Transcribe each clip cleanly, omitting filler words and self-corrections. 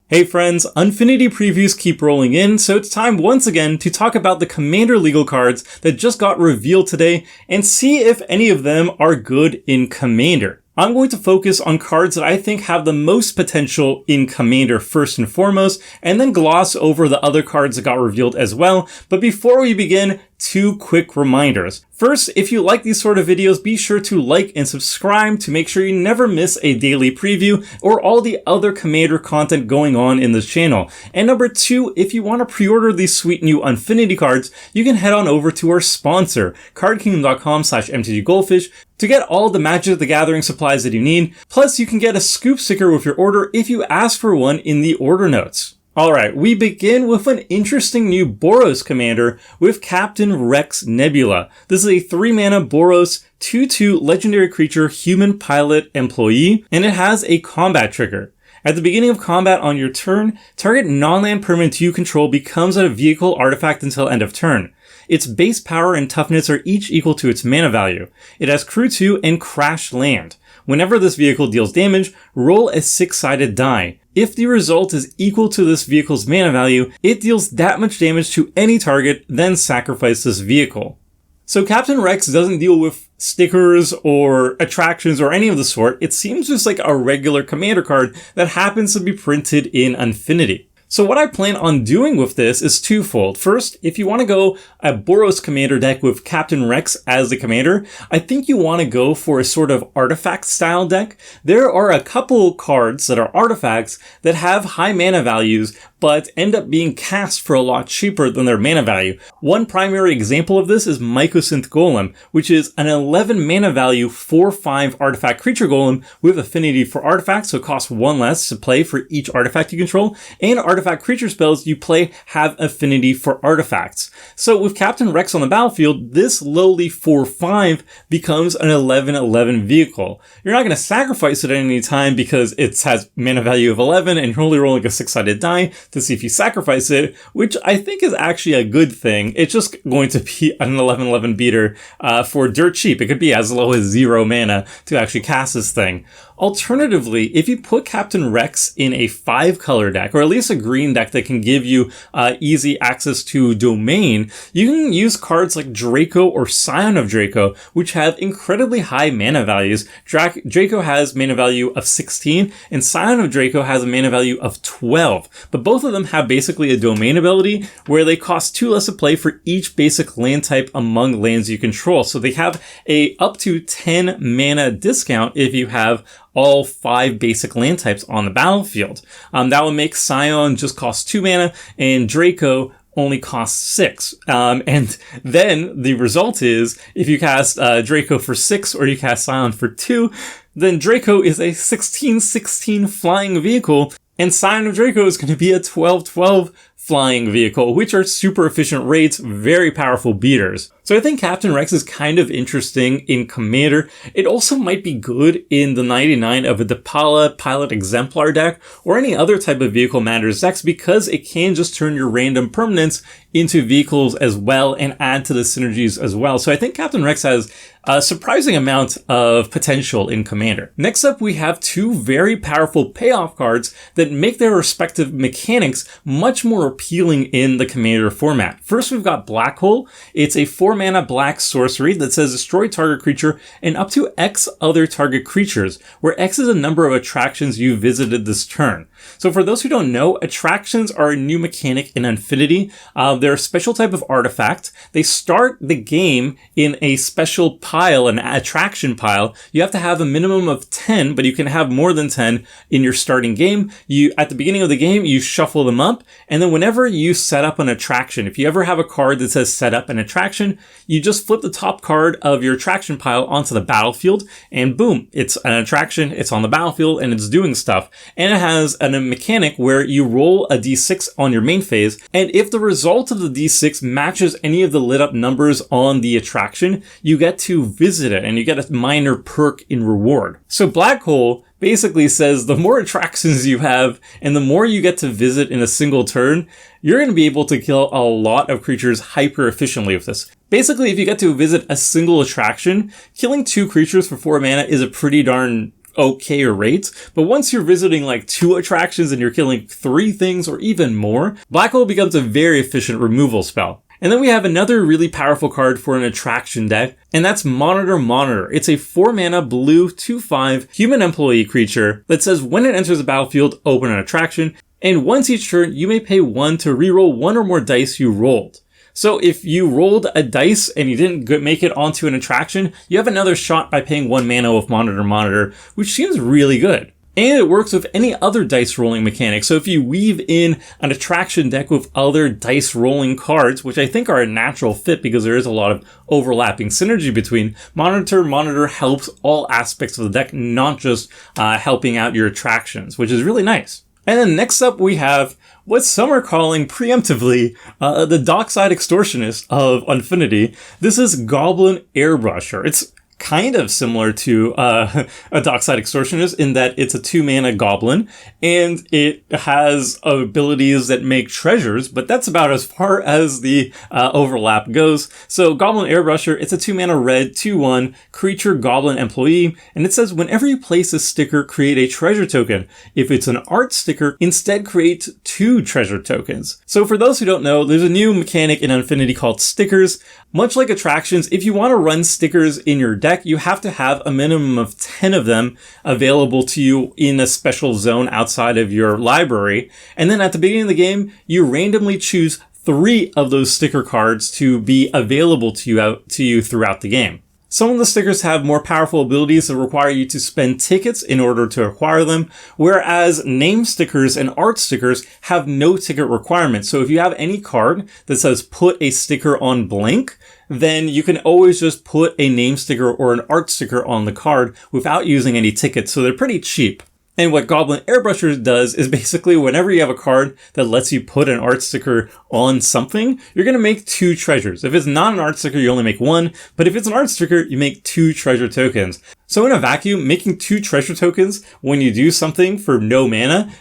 Hey friends, Unfinity previews keep rolling in, so it's time once again to talk about the Commander legal cards that just got revealed today and see if any of them are good in Commander. I'm going to focus on cards that I think have the most potential in Commander first and foremost, and then gloss over the other cards that got revealed as well. But before we begin, two quick reminders. First, if you like these sort of videos, be sure to like and subscribe to make sure you never miss a daily preview or all the other Commander content going on in this channel. And number two, if you want to pre-order these sweet new Unfinity cards, you can head on over to our sponsor, cardkingdom.com/mtggoldfish, to get all the Magic the Gathering supplies that you need. Plus, you can get a scoop sticker with your order if you ask for one in the order notes. Alright, we begin with an interesting new Boros commander with Captain Rex Nebula. This is a 3-mana Boros 2/2 legendary creature human pilot employee, and it has a combat trigger. At the beginning of combat on your turn, target non-land permanent you control becomes a vehicle artifact until end of turn. Its base power and toughness are each equal to its mana value. It has Crew 2 and Crash Land. Whenever this vehicle deals damage, roll a 6-sided die. If the result is equal to this vehicle's mana value, it deals that much damage to any target, then sacrifice this vehicle. So Captain Rex doesn't deal with stickers or attractions or any of the sort. It seems just like a regular commander card that happens to be printed in Unfinity. So what I plan on doing with this is twofold. First, if you want to go a Boros commander deck with Captain Rex as the commander, I think you want to go for a sort of artifact style deck. There are a couple cards that are artifacts that have high mana values but end up being cast for a lot cheaper than their mana value. One primary example of this is Mycosynth Golem, which is an 11 mana value 4/5 artifact creature golem with affinity for artifacts, so it costs 1 less to play for each artifact you control, and artifact creature spells you play have affinity for artifacts. So with Captain Rex on the battlefield, this lowly 4/5 becomes an 11/11 vehicle. You're not going to sacrifice it at any time because it has mana value of 11 and you're only rolling a 6-sided die to see if you sacrifice it, which I think is actually a good thing. It's just going to be an 11/11 beater for dirt cheap. It could be as low as 0 mana to actually cast this thing. Alternatively, if you put Captain Rex in a 5-color deck, or at least a green deck that can give you easy access to domain, you can use cards like Draco or Scion of Draco, which have incredibly high mana values. Draco has mana value of 16, and Scion of Draco has a mana value of 12. But both of them have basically a domain ability where they cost 2 less to play for each basic land type among lands you control. So they have a up to 10 mana discount if you have all 5 basic land types on the battlefield. That would make Scion just cost 2 mana and Draco only costs 6. And then the result is if you cast Draco for 6 or you cast Scion for 2, then Draco is a 16/16 flying vehicle, and Scion of Draco is going to be a 12/12 flying vehicle, which are super efficient rates, very powerful beaters. So I think Captain Rex is kind of interesting in Commander. It also might be good in the 99 of a Depala Pilot Exemplar deck or any other type of Vehicle Matters decks because it can just turn your random permanents into vehicles as well and add to the synergies as well. So I think Captain Rex has a surprising amount of potential in Commander. Next up, we have 2 very powerful payoff cards that make their respective mechanics much more appealing in the Commander format. First, we've got Black Hole. It's a 4-mana black sorcery that says destroy target creature and up to X other target creatures, where X is a number of attractions you visited this turn. So for those who don't know, attractions are a new mechanic in Unfinity. They're a special type of artifact. They start the game in a special pile, an attraction pile. You have to have a minimum of 10, but you can have more than 10 in your starting game. At the beginning of the game, you shuffle them up, and then whenever you set up an attraction, if you ever have a card that says set up an attraction, you just flip the top card of your attraction pile onto the battlefield, and boom, it's an attraction, it's on the battlefield, and it's doing stuff. And it has a mechanic where you roll a d6 on your main phase, and if the result of the d6 matches any of the lit up numbers on the attraction, you get to visit it, and you get a minor perk in reward. So Black Hole basically says the more attractions you have and the more you get to visit in a single turn, you're going to be able to kill a lot of creatures hyper efficiently with this. Basically, if you get to visit a single attraction, killing 2 creatures for 4 mana is a pretty darn okay rate, but once you're visiting like 2 attractions and you're killing 3 things or even more, Black Hole becomes a very efficient removal spell. And then we have another really powerful card for an attraction deck, and that's Monitor. It's a 4-mana blue 2/5 human employee creature that says when it enters the battlefield, open an attraction, and once each turn, you may pay 1 to reroll 1 or more dice you rolled. So if you rolled a dice and you didn't make it onto an attraction, you have another shot by paying 1 mana with Monitor, which seems really good. And it works with any other dice rolling mechanic. So if you weave in an attraction deck with other dice rolling cards, which I think are a natural fit because there is a lot of overlapping synergy between, Monitor helps all aspects of the deck, not just helping out your attractions, which is really nice. And then next up we have what some are calling preemptively the Dockside Extortionist of Unfinity. This is Goblin Airbrusher. It's kind of similar to a Dockside Extortionist in that it's a 2-mana goblin and it has abilities that make treasures, but that's about as far as the overlap goes. So Goblin Airbrusher, it's a 2-mana red 2/1 creature goblin employee, and it says whenever you place a sticker, create a treasure token. If it's an art sticker, instead create 2 treasure tokens. So for those who don't know, there's a new mechanic in Unfinity called stickers. Much like attractions, if you want to run stickers in your deck, you have to have a minimum of 10 of them available to you in a special zone outside of your library. And then at the beginning of the game, you randomly choose 3 of those sticker cards to be available to you throughout the game. Some of the stickers have more powerful abilities that require you to spend tickets in order to acquire them, whereas name stickers and art stickers have no ticket requirement. So if you have any card that says put a sticker on blank, then you can always just put a name sticker or an art sticker on the card without using any tickets. So they're pretty cheap. And what Goblin Airbrusher does is basically whenever you have a card that lets you put an art sticker on something, you're going to make 2 treasures. If it's not an art sticker, you only make 1. But if it's an art sticker, you make 2 treasure tokens. So in a vacuum, making 2 treasure tokens when you do something for no mana,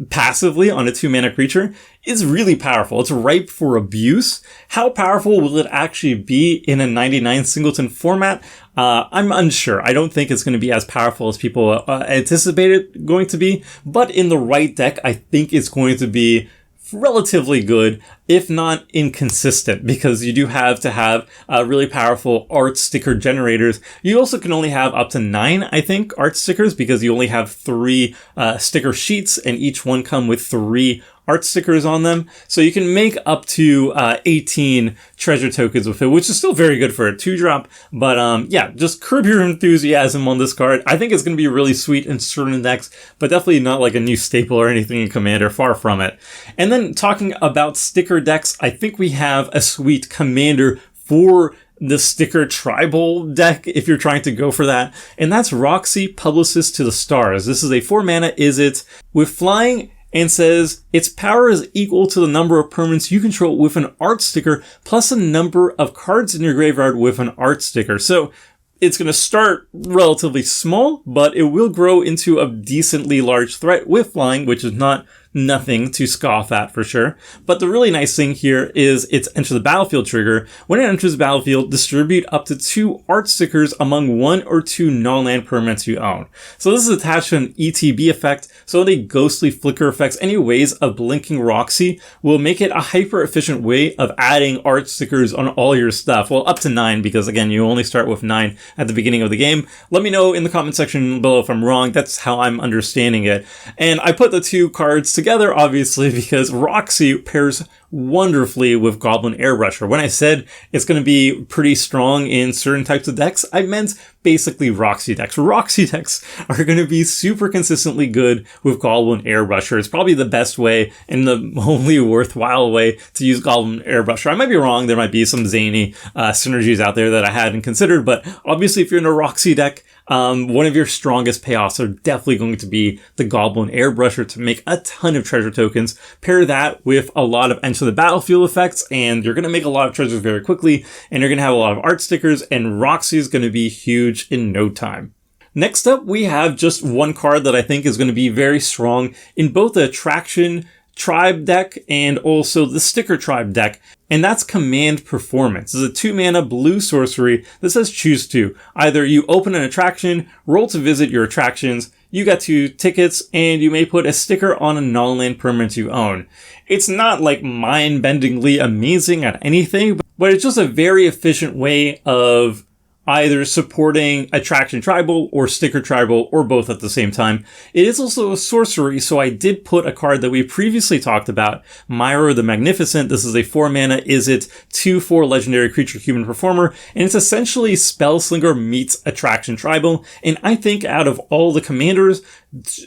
passively on a 2-mana creature is really powerful. It's ripe for abuse. How powerful will it actually be in a 99 singleton format? I'm unsure. I don't think it's going to be as powerful as people anticipate it going to be, but in the right deck, I think it's going to be relatively good, if not inconsistent, because you do have to have really powerful art sticker generators. You also can only have up to 9, I think, art stickers because you only have 3 sticker sheets and each one come with 3 art stickers on them. So you can make up to 18 treasure tokens with it, which is still very good for a 2-drop. But yeah, just curb your enthusiasm on this card. I think it's going to be really sweet in certain decks, but definitely not like a new staple or anything in Commander, far from it. And then talking about sticker decks, I think we have a sweet Commander for the sticker tribal deck if you're trying to go for that. And that's Roxy, Publicist to the Stars. This is a 4-mana Izzet with flying, and says its power is equal to the number of permanents you control with an art sticker plus a number of cards in your graveyard with an art sticker. So it's going to start relatively small, but it will grow into a decently large threat with flying, which is not nothing to scoff at for sure. But the really nice thing here is its enter the battlefield trigger. When it enters the battlefield, distribute up to 2 art stickers among 1 or 2 non-land permanents you own. So this is attached to an ETB effect, so any ghostly flicker effects, any ways of blinking Roxy will make it a hyper efficient way of adding art stickers on all your stuff. Well, up to 9, because again, you only start with 9 at the beginning of the game. Let me know in the comment section below if I'm wrong. That's how I'm understanding it. And I put the 2 cards together, obviously, because Roxy pairs wonderfully with Goblin Airbrusher. When I said it's going to be pretty strong in certain types of decks, I meant basically Roxy decks. Roxy decks are going to be super consistently good with Goblin Airbrusher. It's probably the best way and the only worthwhile way to use Goblin Airbrusher. I might be wrong. There might be some zany synergies out there that I hadn't considered, but obviously if you're in a Roxy deck, one of your strongest payoffs are definitely going to be the Goblin Airbrusher to make a ton of treasure tokens. Pair that with a lot of enter the battlefield effects, and you're going to make a lot of treasures very quickly, and you're going to have a lot of art stickers, and Roxy is going to be huge in no time. Next up, we have just one card that I think is going to be very strong in both the attraction tribe deck and also the sticker tribe deck, and that's Command Performance. It's a 2-mana blue sorcery that says choose two. Either you open an attraction, roll to visit your attractions, you got 2 tickets, and you may put a sticker on a non-land permanent you own. It's not like mind-bendingly amazing at anything, but it's just a very efficient way of either supporting attraction tribal or sticker tribal or both at the same time. It is also a sorcery, so I did put a card that we previously talked about, Myra the Magnificent. This is a 4-mana Izzet 2/4 legendary creature human performer, and it's essentially Spellslinger meets attraction tribal. And I think out of all the commanders,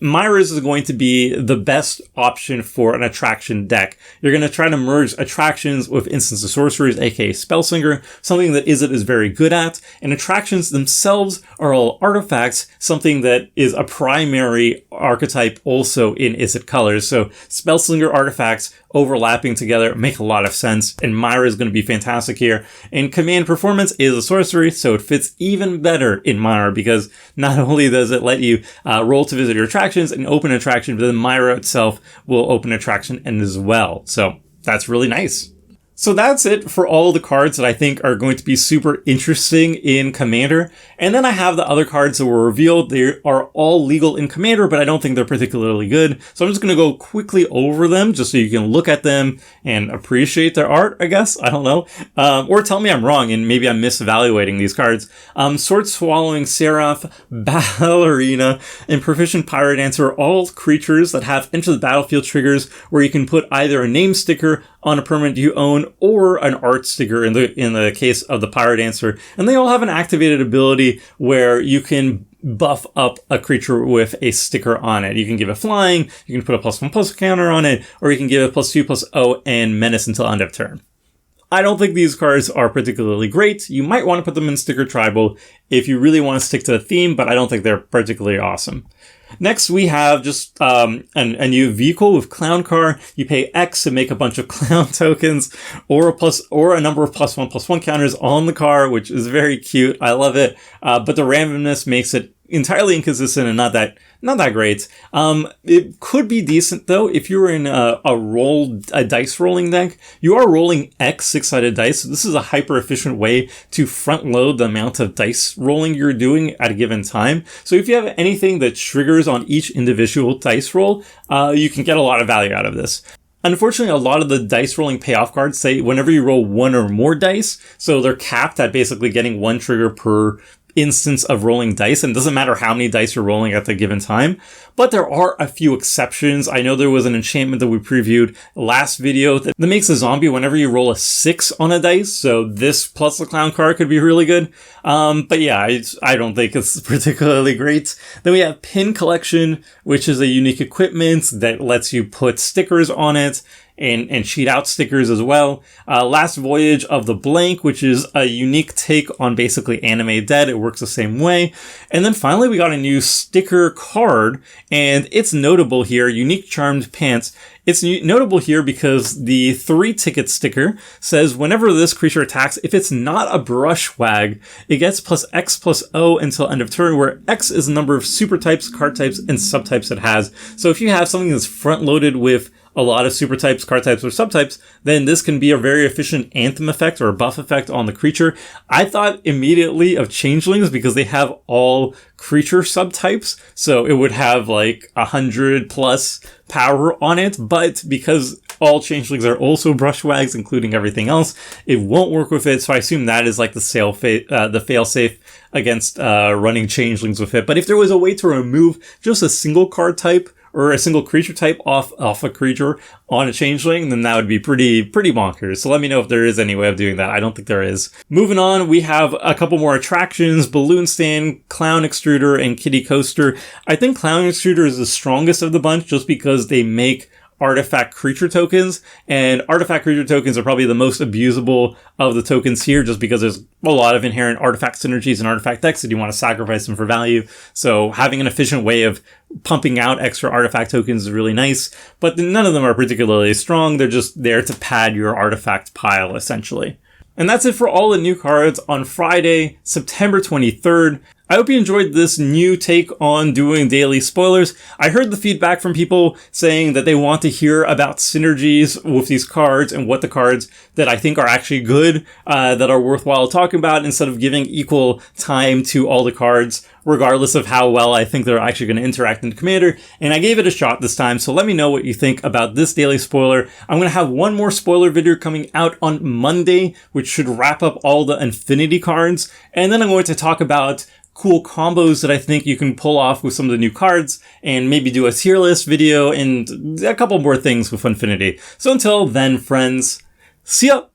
Myra's is going to be the best option for an attraction deck. You're going to try to merge attractions with instants of sorceries, aka Spellslinger, something that Izzet is very good at, and attractions themselves are all artifacts, something that is a primary archetype also in Izzet colors. So Spellslinger artifacts overlapping together make a lot of sense, and Myra is going to be fantastic here. And Command Performance is a sorcery, so it fits even better in Myra, because not only does it let you roll to visit your attractions and open attraction, but then Myra itself will open attraction and as well. So that's really nice. So that's it for all the cards that I think are going to be super interesting in Commander. And then I have the other cards that were revealed. They are all legal in Commander, but I don't think they're particularly good. So I'm just going to go quickly over them just so you can look at them and appreciate their art, I guess. I don't know. Or tell me I'm wrong and maybe I'm misevaluating these cards. Sword Swallowing Seraph, Ballerina, and Proficient Pyro Dancer are all creatures that have enter the battlefield triggers where you can put either a name sticker on a permanent you own or an art sticker in the case of the Pyro Dancer. And they all have an activated ability where you can buff up a creature with a sticker on it. You can give it flying, you can put a +1/+1 counter on it, or you can give it +2/+0 and menace until end of turn. I don't think these cards are particularly great. You might want to put them in Sticker Tribal if you really want to stick to the theme, but I don't think they're particularly awesome. Next, we have just a new vehicle with Clown Car. You pay X to make a bunch of clown tokens or a number of +1/+1 counters on the car, which is very cute. I love it. But the randomness makes it entirely inconsistent and not that great. It could be decent though if you were in a dice rolling deck. You are rolling X 6-sided dice. So this is a hyper efficient way to front load the amount of dice rolling you're doing at a given time. So if you have anything that triggers on each individual dice roll, you can get a lot of value out of this. Unfortunately, a lot of the dice rolling payoff cards say whenever you roll 1 or more dice, so they're capped at basically getting 1 trigger per instance of rolling dice, and it doesn't matter how many dice you're rolling at the given time. But there are a few exceptions. I know there was an enchantment that we previewed last video that makes a zombie whenever you roll a 6 on a dice, so this plus the clown card could be really good. But yeah, I don't think it's particularly great. Then we have Pin Collection, which is a unique equipment that lets you put stickers on it and cheat out stickers as well. Last Voyage of the Blank, which is a unique take on basically Anime Dead. It works the same way. And then finally, we got a new sticker card, and it's notable here, Unique Charmed Pants. It's notable here because the 3-ticket sticker says whenever this creature attacks, if it's not a Brushwag, it gets +X/+0 until end of turn, where X is the number of super types, card types, and subtypes it has. So if you have something that's front-loaded with a lot of super types, card types, or subtypes, then this can be a very efficient anthem effect or a buff effect on the creature. I thought immediately of Changelings because they have all creature subtypes, so it would have like 100+ power on it, but because all Changelings are also Brushwags, including everything else, it won't work with it, so I assume that is like the fail-safe against running Changelings with it. But if there was a way to remove just a single card type or a single creature type off a creature on a Changeling, then that would be pretty bonkers. So let me know if there is any way of doing that. I don't think there is. Moving on, we have a couple more attractions: Balloon Stand, Clown Extruder, and Kitty Coaster. I think Clown Extruder is the strongest of the bunch just because they make artifact creature tokens, and artifact creature tokens are probably the most abusable of the tokens here just because there's a lot of inherent artifact synergies and artifact decks that you want to sacrifice them for value. So having an efficient way of pumping out extra artifact tokens is really nice, but none of them are particularly strong. They're just there to pad your artifact pile, essentially. And that's it for all the new cards on Friday, September 23rd. I hope you enjoyed this new take on doing daily spoilers. I heard the feedback from people saying that they want to hear about synergies with these cards and what the cards that I think are actually good, that are worthwhile talking about, instead of giving equal time to all the cards, regardless of how well I think they're actually going to interact in the Commander. And I gave it a shot this time, so let me know what you think about this daily spoiler. I'm going to have one more spoiler video coming out on Monday, which should wrap up all the Unfinity cards. And then I'm going to talk about cool combos that I think you can pull off with some of the new cards, and maybe do a tier list video and a couple more things with Unfinity. So until then, friends, see ya!